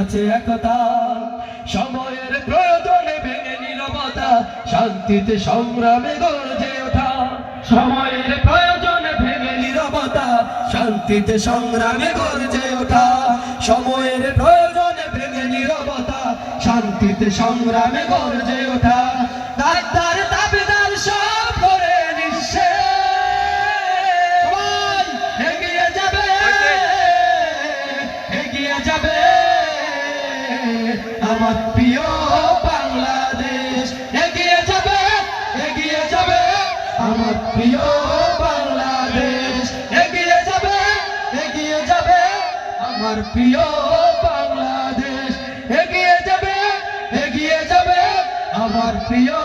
আছে একতা, সময়ের প্রয়োজনে ভেঙে নীরবতা, শান্তিতে সংগ্রামে গর্জে ওঠা। সময়ের প্রয়োজনে ভেঙে নীরবতা, শান্তিতে সংগ্রামে গর্জে ওঠা। সময়ের প্রয়োজনে ভেঙে নীরবতা, শান্তিতে সংগ্রামে গর্জে ওঠা। দাদার দাবিদার সব করে নিঃশেষ, এগিয়ে যাবে, এগিয়ে যাবে আমার প্রিয় বাংলাদেশ। এগিয়ে যাবে, এগিয়ে যাবে আমার প্রিয় বাংলাদেশ। এগিয়ে যাবে, এগিয়ে যাবে আমার প্রিয় বাংলাদেশ। এগিয়ে যাবে, এগিয়ে যাবে আমার প্রিয়